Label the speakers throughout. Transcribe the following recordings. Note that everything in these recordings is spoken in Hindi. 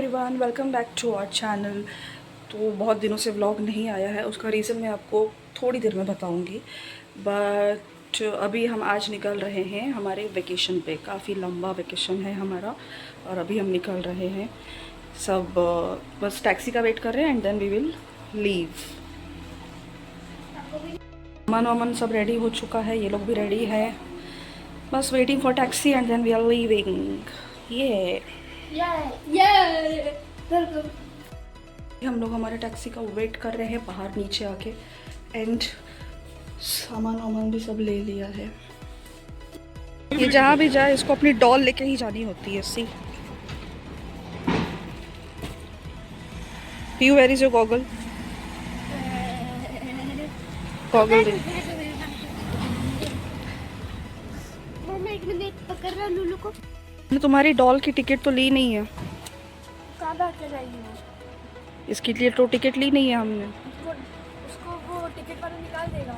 Speaker 1: Everyone, welcome back to our channel. तो बहुत दिनों से व्लॉग नहीं आया है, उसका रीज़न मैं आपको थोड़ी देर में बताऊंगी। बट अभी हम आज निकल रहे हैं हमारे वेकेशन पे। काफ़ी लंबा वेकेशन है हमारा और अभी हम निकल रहे हैं। सब बस टैक्सी का वेट कर रहे हैं and then we will leave. Aman वमन सब रेडी हो चुका है, ये लोग भी रेडी है, बस waiting for taxi and then we are leaving. ये हम लोग हमारे टैक्सी का वेट कर रहे हैं बाहर नीचे आके एंड सामान वामान भी सब ले लिया है। ये जहाँ भी जाए इसको अपनी डॉल लेके ही जानी होती है। सी पीयू, where is your goggle? Goggle दे।
Speaker 2: एक मिनट पकड़ रहा लूलू को।
Speaker 1: मैंने तुम्हारी डॉल की टिकट तो ली नहीं है।
Speaker 2: कहाँ बात कर रही हूँ?
Speaker 1: इसके लिए तो टिकट ली नहीं है हमने।
Speaker 2: उसको वो टिकट वाला निकाल देगा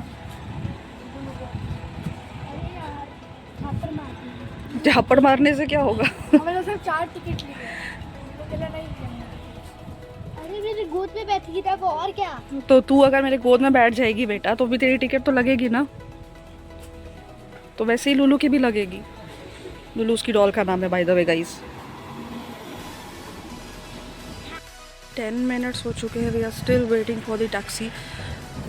Speaker 2: लूलू को। अरे यार झापड़ मारती है।
Speaker 1: झापड़ मारने से क्या होगा?
Speaker 2: हमें तो सिर्फ 4 टिकट लिए तो चला नहीं किया। अरे मेरे गोद में बैठी था वो, और क्या?
Speaker 1: तो तू अगर मेरे गोद में बैठ जाएगी बेटा तो भी तेरी टिकट तो लगेगी ना। तो वैसे ही लूलू की भी लगेगी। लूलू उसकी डॉल का नाम है, by the way guys. 10 minutes हो चुके हैं, we are still waiting for the taxi.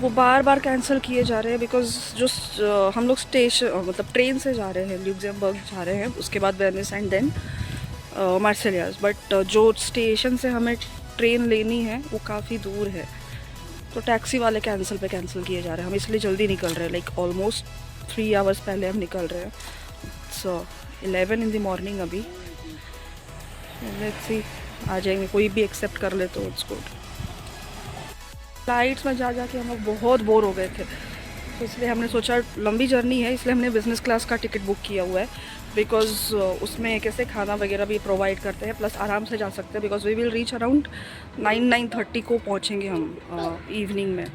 Speaker 1: वो बार बार कैंसिल किए जा रहे हैं बिकॉज जो हम लोग स्टेशन मतलब ट्रेन से जा रहे हैं, ल्यूक्सेमबर्ग जा रहे हैं, उसके बाद वेनिस एंड देन मार्सेलियास। बट जो स्टेशन से हमें ट्रेन लेनी है वो काफ़ी दूर है, तो टैक्सी वाले कैंसिल किए जा रहे हैं। हम इसलिए जल्दी निकल रहे हैं, लाइक ऑलमोस्ट 3 आवर्स पहले हम निकल रहे हैं। सो 11 इन द मॉर्निंग अभी। लेट्स सी आ जाएंगे, कोई भी एक्सेप्ट कर ले तो इट्स गुड। फ्लाइट्स में जा के हम लोग बहुत बोर हो गए थे, तो इसलिए हमने सोचा लंबी जर्नी है इसलिए हमने बिज़नेस क्लास का टिकट बुक किया हुआ है। बिकॉज उसमें कैसे खाना वगैरह भी प्रोवाइड करते हैं, प्लस आराम से जा सकते हैं। Because we will reach around 9-9:30 को पहुँचेंगे हम इवनिंग में,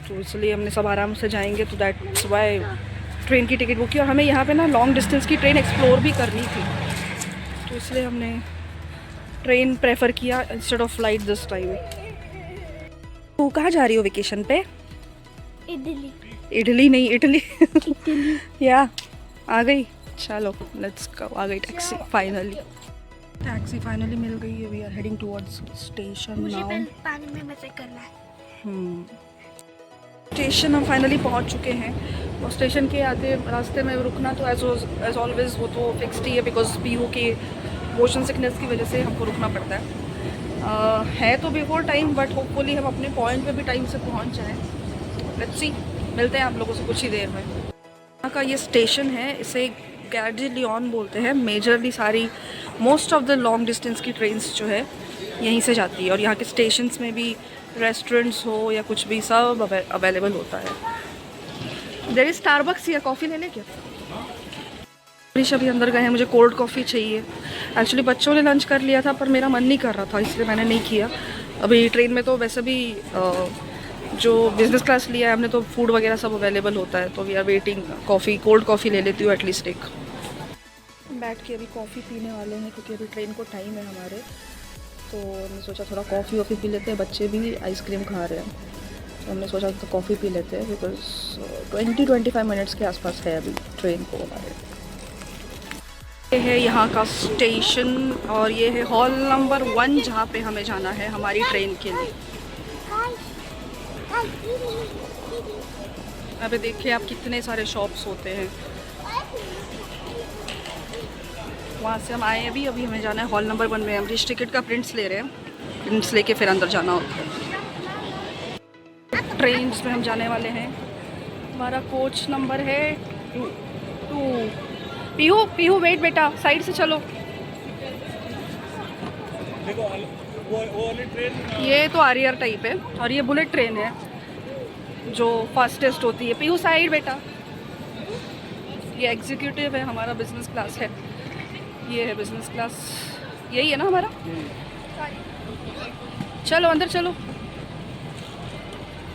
Speaker 1: तो इसलिए हमने सब आराम से जाएंगे। तो दैट्स वाई ट्रेन की टिकट बुक की। और हमें यहाँ पे ना लॉन्ग डिस्टेंस की ट्रेन एक्सप्लोर भी करनी थी, तो इसलिए हमने ट्रेन प्रेफर किया instead of flight this time. तो कहाँ जा रही हो वेकेशन पे?
Speaker 2: इडली।
Speaker 1: इडली नहीं, इटली।
Speaker 2: इडली।
Speaker 1: या आ गई, चलो लेट्स गो। आ गई टैक्सी फाइनली। टैक्सी फाइनली मिल गई है। We are heading towards station now.
Speaker 2: पानी में मजे करना है।
Speaker 1: स्टेशन हम फाइनली पहुंच चुके हैं और स्टेशन के आते रास्ते में रुकना तो एज ऑलवेज वो तो फिक्स्ड ही है, बिकॉज पीयू के मोशन सिकनेस की वजह से हमको रुकना पड़ता है। है तो बिफोर टाइम, बट होपफुली हम अपने पॉइंट पे भी टाइम से पहुंच जाएं। लेट्स सी, मिलते हैं आप लोगों से कुछ ही देर में। यहाँ का ये स्टेशन है, इसे गैर डी लियोन बोलते हैं। मेजरली सारी most of the long distance की ट्रेन्स जो है यहीं से जाती है, और यहाँ के स्टेशंस में भी रेस्टोरेंट्स हो या कुछ भी सब अवेलेबल होता है। There is Starbucks. या कॉफ़ी ले लें क्या? ऋषभ अभी अंदर गए हैं, मुझे कोल्ड कॉफ़ी चाहिए। एक्चुअली बच्चों ने लंच कर लिया था पर मेरा मन नहीं कर रहा था, इसलिए मैंने नहीं किया। अभी ट्रेन में तो वैसे भी जो बिज़नेस क्लास लिया है हमने तो फूड वगैरह सब अवेलेबल होता है, तो we are waiting. Coffee, cold coffee ले लेती हूँ एटलीस्ट एक। बैठ के अभी कॉफ़ी पीने वाले हैं क्योंकि अभी ट्रेन को टाइम है हमारे, तो हमने सोचा थोड़ा कॉफ़ी वॉफ़ी पी लेते हैं। बच्चे भी आइसक्रीम खा रहे हैं, तो हमने सोचा तो कॉफ़ी पी लेते हैं बिकॉज 20-25 मिनट्स के आसपास है अभी ट्रेन को हमारे। ये है यहाँ का स्टेशन और ये है हॉल नंबर 1 जहाँ पे हमें जाना है हमारी ट्रेन के लिए। अभी देखिए आप कितने सारे शॉप्स होते हैं। वहाँ से हम आए अभी हमें जाना है हॉल नंबर 1 में। हम रिच टिकट का प्रिंट्स ले रहे हैं, प्रिंट्स लेके फिर अंदर जाना होता है। ट्रेन में हम जाने वाले हैं। हमारा कोच नंबर है 2। पीहू वेट बेटा, साइड से चलो।
Speaker 3: देखो वो वाली ट्रेन
Speaker 1: ये तो आरियर टाइप है और ये बुलेट ट्रेन है जो फास्टेस्ट होती है। पीहू साइड बेटा। ये एग्जीक्यूटिव है, हमारा बिजनेस क्लास है। ये है बिजनेस क्लास, यही है ना हमारा। चलो अंदर चलो।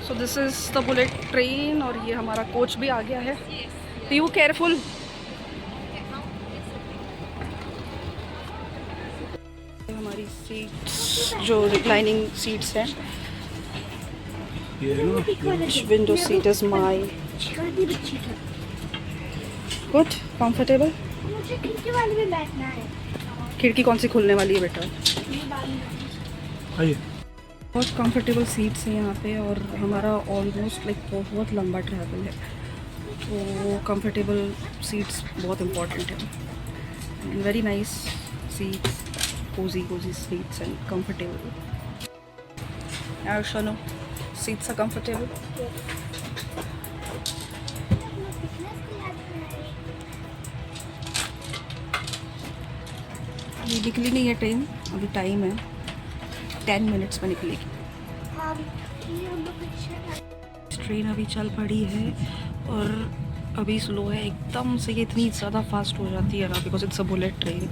Speaker 1: So this is the bullet train और ये हमारा कोच भी आ गया है। पीहू केयरफुल। हमारी सीट्स जो रिक्लाइनिंग सीट्स हैं,
Speaker 3: ये ना
Speaker 1: window seat is my good comfortable.
Speaker 2: मुझे खिड़की वाले में बैठना है।
Speaker 1: खिड़की कौन सी खुलने वाली है बेटा?
Speaker 2: ये बाद में।
Speaker 3: आइए।
Speaker 1: बहुत कंफर्टेबल सीट्स हैं यहाँ पे, और हमारा ऑलमोस्ट लाइक बहुत लंबा ट्रैवल है, तो कंफर्टेबल सीट्स बहुत इम्पॉर्टेंट है। And very nice seats, cosy seats and comfortable. यार शनो, सीट्स आर कंफर्टेबल। ये निकली नहीं है ट्रेन, अभी टाइम है, 10 मिनट्स में निकलेगी ट्रेन। अभी चल पड़ी है और अभी स्लो है एकदम से। ये इतनी ज़्यादा फास्ट हो जाती है ना, because it's a bullet train,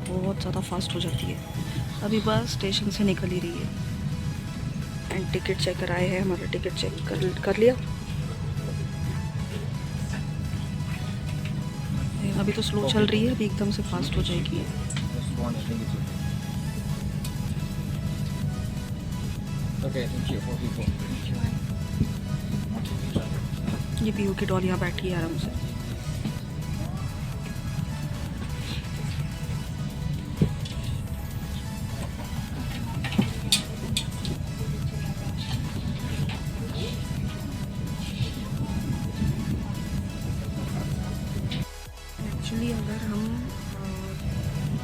Speaker 1: बहुत ज़्यादा फास्ट हो जाती है। अभी बस स्टेशन से निकल ही रही है। एंड टिकट चेक कराए हैं, हमारा टिकट चेक कर लिया। अभी तो स्लो चल रही है, अभी एकदम से फास्ट हो जाएगी।
Speaker 4: Okay, thank you for people.
Speaker 1: ये पीयू की डॉल यहाँ बैठी है आराम से। एक्चुअली अगर हम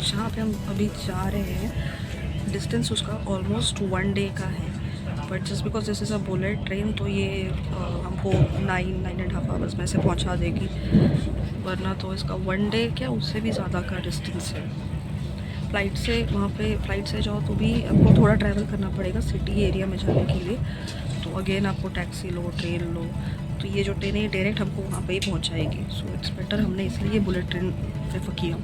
Speaker 1: जहाँ पे हम अभी जा रहे हैं, डिस्टेंस उसका ऑलमोस्ट 1 डे का है, but just because this is a bullet train तो ये हमको 9.5 आवर्स में से पहुंचा देगी, वरना तो इसका 1 डे क्या उससे भी ज़्यादा का डिस्टेंस है। फ़्लाइट से वहाँ पे फ़्लाइट से जाओ तो भी आपको थोड़ा ट्रैवल करना पड़ेगा सिटी एरिया में जाने के लिए, तो अगेन आपको टैक्सी लो, ट्रेन लो, तो ये जो ट्रेन है डायरेक्ट हमको वहाँ पे ही पहुँचाएगी। सो इट्स बेटर, हमने इसलिए ये बुलेट ट्रेन प्रेफर किया।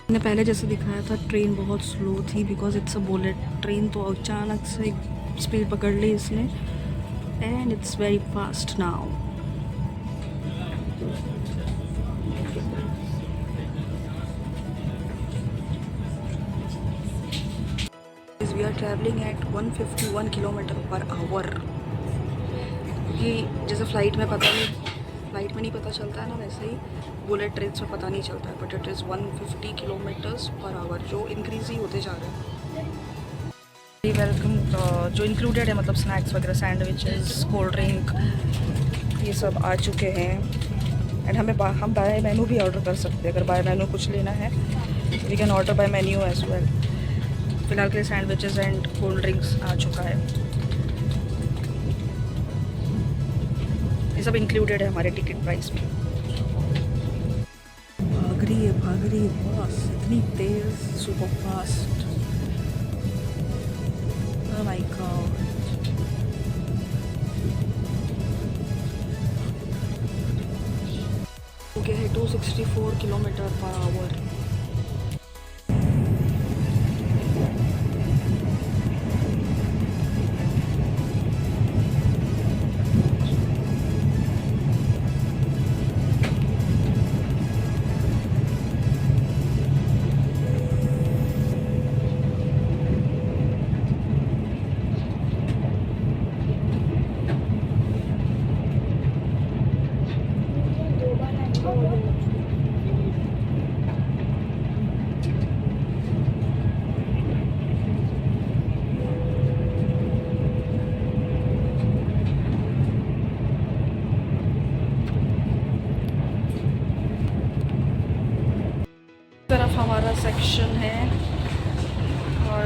Speaker 1: मैंने पहले जैसे दिखाया था ट्रेन बहुत स्लो थी, because it's a bullet train, तो अचानक से स्पीड पकड़ ली इसने and it's very fast now. We are travelling at 151 kilometre per hour. ये जैसे फ़्लाइट में नहीं पता चलता है ना, वैसे ही बुलेट ट्रेन में पता नहीं चलता है, but it is 150 kilometres per hour, जो इंक्रीज़ ही होते जा रहे हैं। वेलकम जो इंक्लूडेड है, मतलब स्नैक्स वगैरह, सैंडविचेस, कोल्ड ड्रिंक, ये सब आ चुके हैं। एंड हम बाय मेनू भी ऑर्डर कर सकते हैं, अगर बाय मेनू कुछ लेना है we can order by menu as well. फिलहाल के लिए सैंडविचेस एंड कोल्ड ड्रिंक्स आ चुका है, ये सब इंक्लूडेड है हमारे टिकट प्राइस में। भाग रही है बस, इतनी तेज, super fast, oh my god. हो गया है 264 किलोमीटर पर आवर। तरफ हमारा सेक्शन है और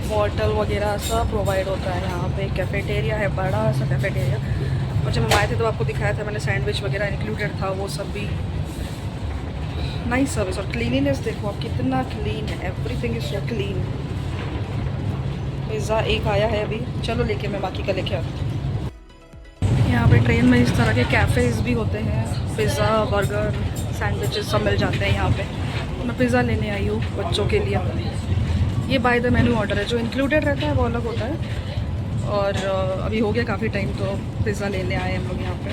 Speaker 1: बॉटल वगैरह सब प्रोवाइड होता है यहाँ पे। कैफेटेरिया है, बड़ा सा कैफेटेरिया, और जब हम आए थे तो आपको दिखाया था मैंने, सैंडविच वगैरह इंक्लूडेड था, वो सब भी। नाइस सर्विस, और क्लीनिनेस देखो आप, कितना क्लीन है, everything is so clean. Pizza एक आया है अभी, चलो लेके मैं बाकी का लेके आता हूँ। यहाँ पे ट्रेन में इस तरह के कैफ़ेज़ भी होते हैं, पिज़्ज़ा, बर्गर, सैंडविचेस सब मिल जाते हैं यहाँ पे। मैं पिज़्ज़ा लेने आई हूँ बच्चों के लिए। ये बाय द मेन्यू ऑर्डर है, जो इंक्लूडेड रहता है वो अलग होता है। और अभी हो गया काफ़ी टाइम, तो पिज़्ज़ा लेने आए हम लोग यहाँ पे।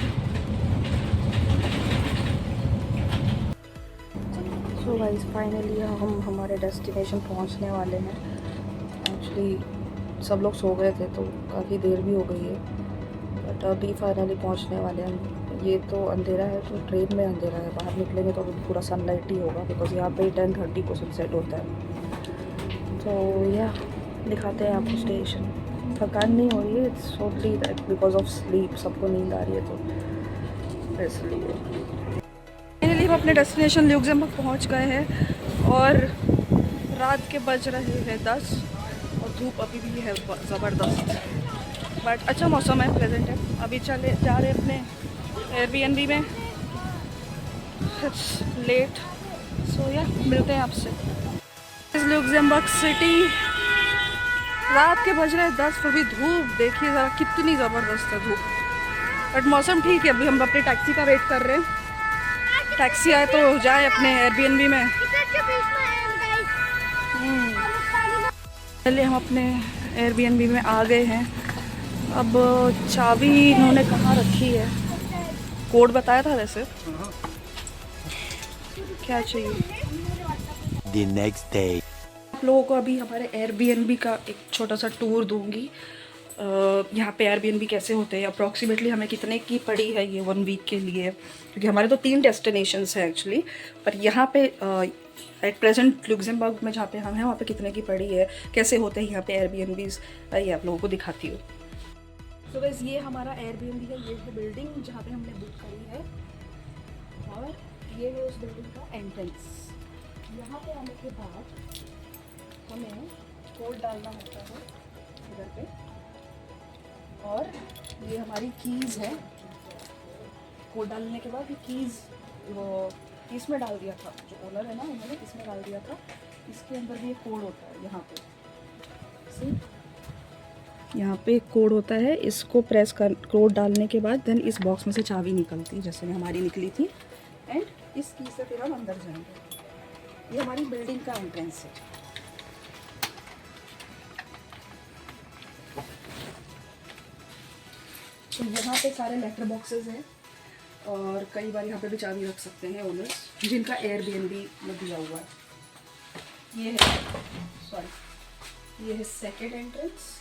Speaker 1: सो गाइस फाइनली हम हमारे डेस्टिनेशन पहुंचने वाले हैं। एक्चुअली सब लोग सो गए थे तो काफ़ी देर भी हो गई है, बट अभी फाइनली पहुंचने वाले हैं। ये तो अंधेरा है, तो ट्रेन में अंधेरा है, बाहर निकलेंगे तो अभी पूरा सनलाइट ही होगा, बिकॉज यहाँ पे 10:30 को सनसेट होता है। तो या दिखाते हैं आपको स्टेशन। थकान नहीं हो रही है, it's only that because of sleep, सबको नींद आ रही है तो इसलिए। फाइनली हम अपने डेस्टिनेशन ल्यूक्सेमबर्ग पहुंच गए हैं और रात के बज रहे हैं 10 और धूप अभी भी है ज़बरदस्त, बट अच्छा मौसम है, प्लेजेंट है। अभी चले जा रहे हैं अपने एयरबीएनबी में, इट्स लेट, सो या मिलते हैं आपसे। ल्यूक्सेमबर्ग सिटी, रात के बज रहे हैं 10, फिर भी धूप देखिए ज़रा कितनी ज़बरदस्त है धूप, बट मौसम ठीक है। अभी हम अपनी टैक्सी का वेट कर रहे हैं, टैक्सी आए तो जाए अपने एयरबीएनबी में। पहले हम अपने एयरबीएनबी में आ गए हैं। अब चाबी इन्होंने कहाँ रखी है, कोड बताया था वैसे, क्या चाहिए।
Speaker 5: The next day.
Speaker 1: आप लोगों को अभी हमारे एयरबीएनबी का एक छोटा सा टूर दूंगी। यहाँ पे एयरबीएनबी कैसे होते हैं, अप्रॉक्सीमेटली हमें कितने की पड़ी है ये 1 वीक के लिए, क्योंकि हमारे तो 3 डेस्टिनेशंस हैं एक्चुअली, पर यहाँ पे एट प्रेजेंट ल्यूक्सेमबर्ग में जहाँ पे हम हैं वहाँ पे कितने की पड़ी है, कैसे होते हैं यहाँ पे एयरबीएनबीज, ये आप लोगों को दिखाती हूँ। तो बस ये हमारा एयरबीएनबी का ये है बिल्डिंग जहाँ पे हमने बुक करी है, और ये है उस बिल्डिंग का एंट्रेंस। यहाँ पे आने के बाद हमें कोड डालना होता है इधर पे, और ये हमारी कीज़ है। कोड डालने के बाद ये कीज़ वो इसमें डाल दिया था, जो ओनर है ना उन्होंने इसमें डाल दिया था। इसके अंदर भी एक कोड होता है, यहाँ पे यहाँ पे एक कोड होता है, इसको प्रेस कर कोड डालने के बाद देन इस बॉक्स में से चाबी निकलती है, जैसे हमारी निकली थी, एंड इस की से फिर हम अंदर जाएंगे। ये हमारी बिल्डिंग का एंट्रेंस है। तो यहाँ पे सारे लेटर बॉक्सेस हैं, और कई बार यहाँ पे भी चाबी रख सकते हैं ओनर्स, जिनका एयरबीएनबी में दिया हुआ है। ये है ये है सेकेंड एंट्रेंस,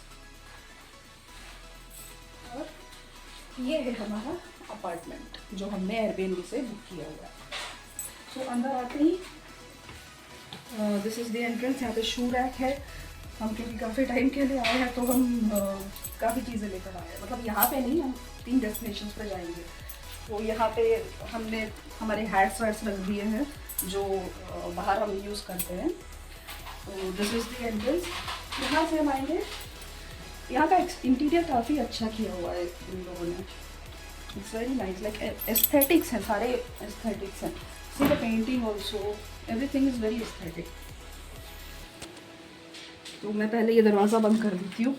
Speaker 1: और ये है हमारा अपार्टमेंट जो हमने एयरबीएनबी से बुक किया हुआ है। तो अंदर आते ही दिस इज़ द एंट्रेंस। यहाँ पे शू रैक है, हम क्योंकि काफ़ी टाइम के लिए आए हैं तो हम काफ़ी चीज़ें लेकर आए हैं, मतलब यहाँ पे नहीं, हम 3 डेस्टिनेशन पर जाएंगे। तो यहाँ पे हमने हमारे हैट्स वैट्स रख दिए हैं जो बाहर हम यूज़ करते हैं। तो दिस इज़ द एंट्रेंस। यहाँ से हम आएंगे, यहाँ का इंटीरियर काफ़ी अच्छा किया हुआ है इन लोगों ने, it's very nice, like aesthetics हैं, सारे एस्थेटिक्स हैं। See the painting also, everything is very aesthetic. तो मैं पहले ये दरवाज़ा बंद कर देती हूँ।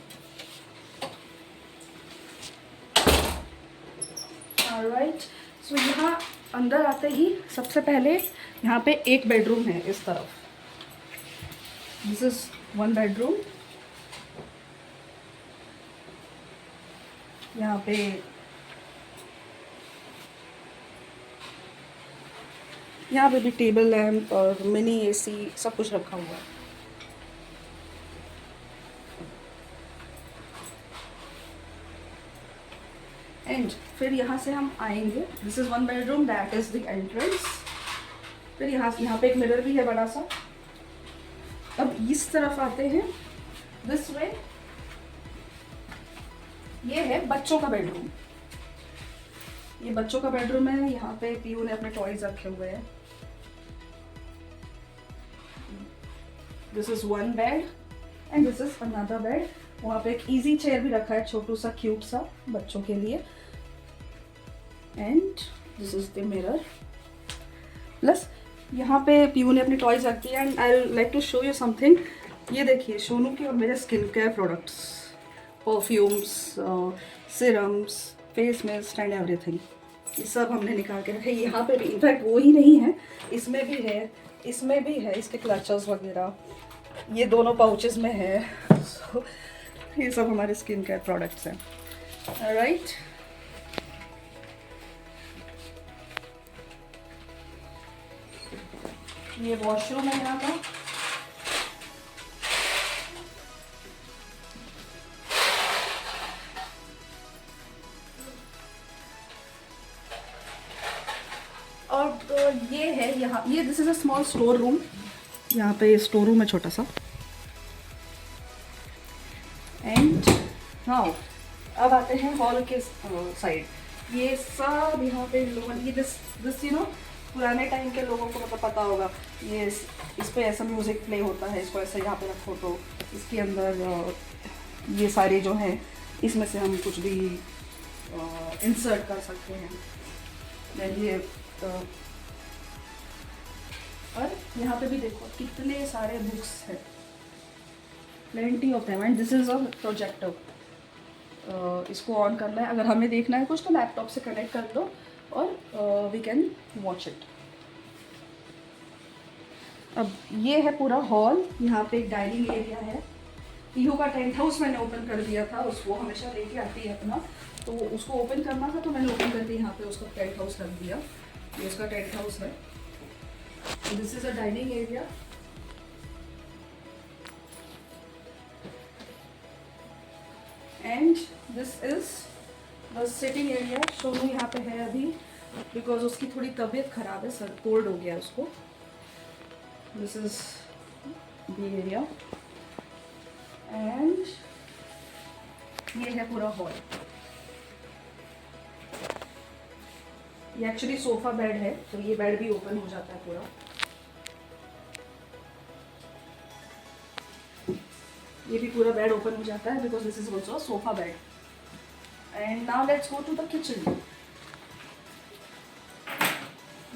Speaker 1: ऑलराइट, सो यहाँ अंदर आते ही सबसे पहले यहाँ पे एक बेडरूम है इस तरफ। This is 1 bedroom. यहाँ पे भी टेबल लैम्प और मिनी एसी सब कुछ रखा हुआ है। एंड फिर यहाँ से हम आएंगे, this is 1 bedroom, that is the entrance. फिर यहाँ पे एक मिरर भी है बड़ा सा। अब इस तरफ आते हैं, दिस वे, ये है बच्चों का बेडरूम। ये बच्चों का बेडरूम है, यहाँ पे पीयू ने अपने टॉयज रखे हुए हैं। This is 1 bed and this is another bed. वहाँ पे एक इजी चेयर भी रखा है, छोटू सा क्यूट सा बच्चों के लिए। And this is the mirror, plus यहाँ पे पीयू ने अपनी टॉयज रखी है। And I like to show you something. ये देखिए सोनू के और मेरे skin care products, perfumes, serums, face mist and everything, ये सब हमने निकाल के रखे। यहाँ पे भी इनफैक्ट वो ही नहीं है, इसमें भी है, इसमें भी है, इसके क्लचर्स वगैरह ये दोनों पाउचेस में है। So, ये सब हमारे स्किन केयर प्रोडक्ट्स हैं। राइट, ये वॉशरूम है यहाँ का। और तो ये है यहाँ, ये this is a small store room. यहाँ पे स्टोर रूम है छोटा सा। एंड नाउ अब आते हैं हॉल के साइड। ये सब यहाँ पे लोगों ये दिस यू नो पुराने टाइम के लोगों को मतलब पता होगा, ये इस पे ऐसा म्यूज़िक प्ले होता है, इसको ऐसे यहाँ पे रखो तो इसके अंदर ये सारे जो हैं इसमें से हम कुछ भी इंसर्ट कर सकते हैं। Then ये और यहाँ पे भी देखो कितने सारे बुक्स हैं, plenty of them. And this is a projector. इसको ऑन करना है, अगर हमें देखना है कुछ तो लैपटॉप से कनेक्ट कर दो और वी कैन वॉच इट। अब ये है पूरा हॉल। यहाँ पे एक डाइनिंग एरिया है। पीहू का टेंट हाउस मैंने ओपन कर दिया था, उसको हमेशा लेके आती है अपना, तो उसको ओपन करना था तो मैंने ओपन करके यहाँ पे उसका टेंट हाउस रख दिया। ये उसका टेंट हाउस है। This is a dining area. And this is the sitting area. Sonu यहाँ पे है अभी बिकॉज उसकी थोड़ी तबीयत खराब है, सर कोल्ड हो गया उसको। This is the area. And ये है पूरा हॉल। ये एक्चुअली सोफा बेड है, तो ये बेड भी ओपन हो जाता है पूरा। ये भी पूरा बेड ओपन हो जाता है because this is also sofa bed. And now let's go to the kitchen.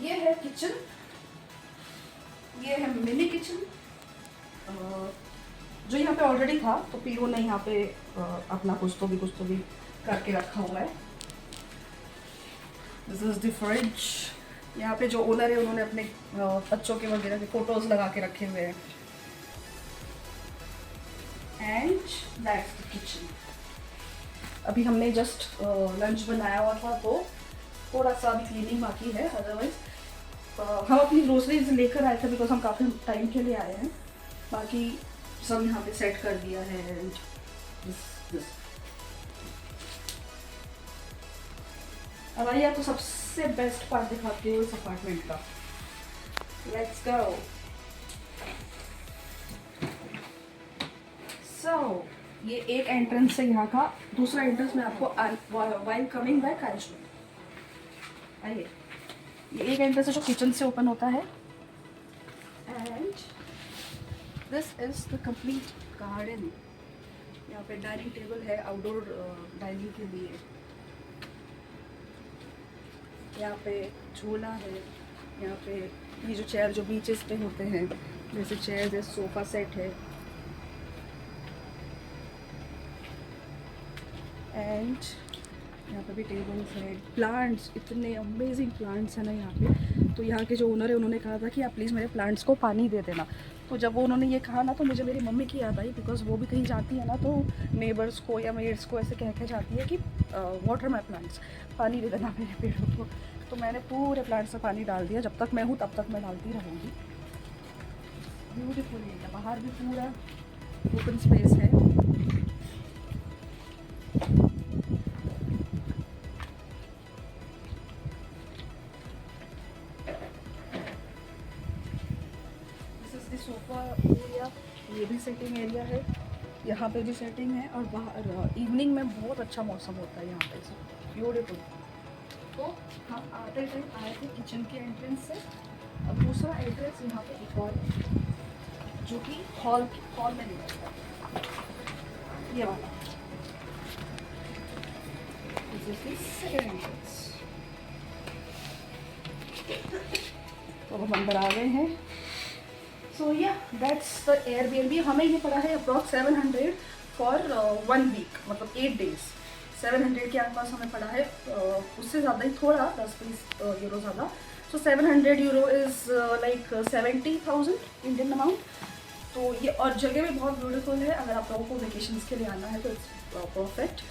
Speaker 1: ये है किचन, ये है मिनी किचन जो यहाँ पे ऑलरेडी था, तो पीओ ने यहाँ पे अपना कुछ तो भी करके रखा हुआ है। This is the fridge. यहाँ पे जो ओनर है उन्होंने अपने बच्चों के वगैरह के फोटोज लगा के रखे हुए हैं। And that's the kitchen. अभी हमने जस्ट लंच बनाया हुआ था तो थोड़ा सा अभी क्लीनिंग बाकी है, अदरवाइज हम अपनी ग्रोसरीज लेकर आए थे बिकॉज हम काफ़ी टाइम के लिए आए हैं। बाकी सब यहाँ पे सेट कर दिया है। एंड दिस अब आइए आपको सबसे बेस्ट पार्ट दिखाती हूँ इस अपार्टमेंट का। Let's go. सो ये एक एंट्रेंस है यहाँ का। दूसरा एंट्रेंस मैं आपको while coming back I show. आइए, ये एक एंट्रेंस है जो किचन से ओपन होता है। And this is the complete garden. यहाँ पे डाइनिंग टेबल है आउटडोर डाइनिंग के लिए। यहाँ पे झूला है। यहाँ पे ये जो चेयर जो बीचेस पे होते हैं जैसे चेयर, जैसे सोफा सेट है। एंड यहाँ पे भी टेबल्स हैं। प्लांट्स, इतने अमेजिंग प्लांट्स हैं ना यहाँ पे। तो यहाँ के जो ओनर है उन्होंने कहा था कि आप प्लीज़ मेरे प्लांट्स को पानी दे देना। तो जब वो उन्होंने ये कहा ना तो मुझे मेरी मम्मी की याद आई, बिकॉज वो भी कहीं जाती है ना तो नेबर्स को या मेड्स को ऐसे कह के जाती है कि वाटर माई प्लांट्स, पानी दे देना मेरे पेड़ों को। तो मैंने पूरे प्लांट्स में पानी डाल दिया। जब तक मैं हूँ तब तक मैं डालती रहूँगी। Beautiful area. बाहर भी पूरा ओपन स्पेस है। सोफा एरिया, ये भी सेटिंग एरिया है। यहाँ पे भी सेटिंग है। और बाहर इवनिंग में बहुत अच्छा मौसम होता है यहाँ पे, ब्यूटीफुल। तो हम आते आए थे किचन के एंट्रेंस से। अब दूसरा एंट्रेंस यहाँ पे एक और जो कि हॉल में नहीं रहता, ये वाला। This is the second entrance. तो अब हम अंदर आ गए हैं। सो या दैट्स द एयरबीएनबी। हमें ये पड़ा है अप्रॉक्स 700 फॉर 1 वीक, मतलब 8 डेज। 700 के आसपास हमें पड़ा है। उससे ज़्यादा ही, थोड़ा 10-20 यूरो ज़्यादा। सो 700 euro is like 70,000 Indian amount. तो ये और जगह भी बहुत ब्यूटीफुल है। अगर आप लोगों को वेकेशंस के लिए आना है तो it's perfect.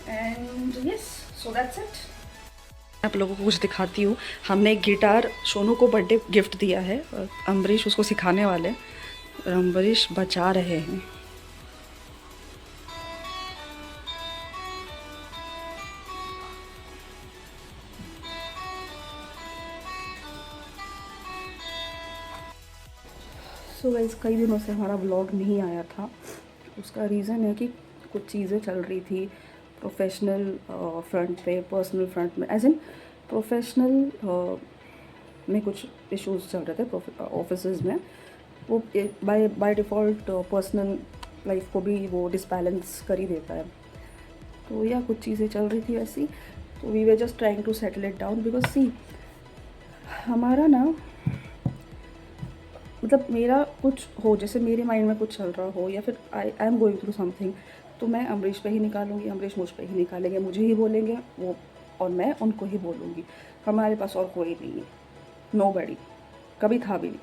Speaker 1: And yes, so that's it. आप लोगों को कुछ दिखाती हूँ। हमने एक गिटार सोनू को बर्थडे गिफ्ट दिया है और अम्बरीश उसको सिखाने वाले हैं और अम्बरीश बचा रहे हैं। सो गाइस, कई दिनों से हमारा व्लॉग नहीं आया था। उसका रीज़न है कि कुछ चीज़ें चल रही थी प्रोफेशनल फ्रंट पे, पर्सनल फ्रंट में, एज इन प्रोफेशनल में कुछ इश्यूज चल रहे थे ऑफिसेज में। वो बाय डिफ़ॉल्ट पर्सनल लाइफ को भी वो डिसबैलेंस कर ही देता है। तो या कुछ चीज़ें चल रही थी वैसी, तो we were just trying to settle it down because see हमारा ना, मतलब मेरा कुछ हो, जैसे मेरे माइंड में कुछ चल रहा हो या फिर I am going through something, तो मैं अम्बरीश पे ही निकालूंगी, अम्बरीश मुझ पे ही निकालेंगे, मुझे ही बोलेंगे वो और मैं उनको ही बोलूँगी। हमारे पास और कोई नहीं है, नोबडी, कभी था भी नहीं।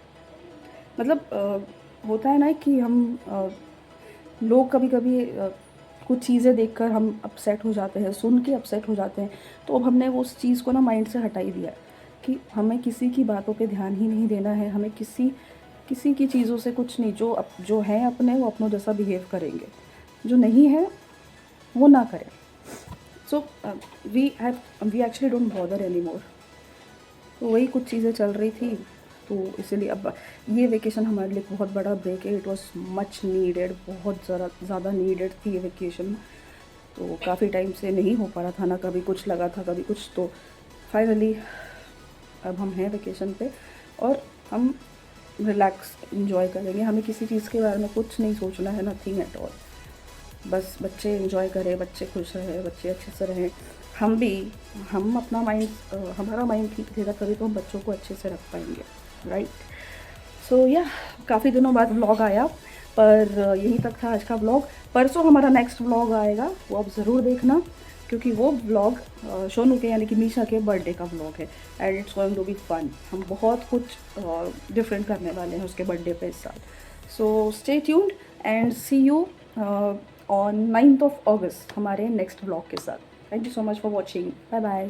Speaker 1: मतलब होता है ना कि हम लोग कभी कभी कुछ चीज़ें देखकर हम अपसेट हो जाते हैं, सुन के अपसेट हो जाते हैं। तो अब हमने वो उस चीज़ को ना माइंड से हटा ही दिया है कि हमें किसी की बातों पे ध्यान ही नहीं देना है, हमें किसी की चीज़ों से कुछ नहीं, जो हैं अपने वो अपनों जैसा बिहेव करेंगे, जो नहीं है वो ना करें। So we actually don't bother any more. तो वही कुछ चीज़ें चल रही थी, तो इसीलिए अब ये वेकेशन हमारे लिए बहुत बड़ा ब्रेक है। इट वाज मच नीडेड, बहुत ज़्यादा नीडेड थी ये वेकेशन। तो काफ़ी टाइम से नहीं हो पा रहा था ना, कभी कुछ लगा था कभी कुछ। तो फाइनली अब हम हैं वेकेशन पे और हम रिलैक्स इंजॉय करेंगे। हमें किसी चीज़ के बारे में कुछ नहीं सोचना है, नथिंग एट ऑल। बस बच्चे इंजॉय करें, बच्चे खुश रहें, बच्चे अच्छे से रहें, हम अपना माइंड, हमारा माइंड ठीक रहेगा तभी तो हम बच्चों को अच्छे से रख पाएंगे, राइट। सो या काफ़ी दिनों बाद व्लॉग आया, पर यहीं तक था आज का व्लॉग। परसों हमारा नेक्स्ट व्लॉग आएगा, वो आप ज़रूर देखना, क्योंकि वो व्लॉग सोनू के यानी कि मीशा के बर्थडे का व्लॉग है and it's going to be fun. हम बहुत कुछ डिफरेंट करने वाले हैं उसके बर्थडे पे इस साल। So stay tuned and see you on 9th of August हमारे नेक्स्ट व्लॉग के साथ। Thank you so much for watching, bye bye.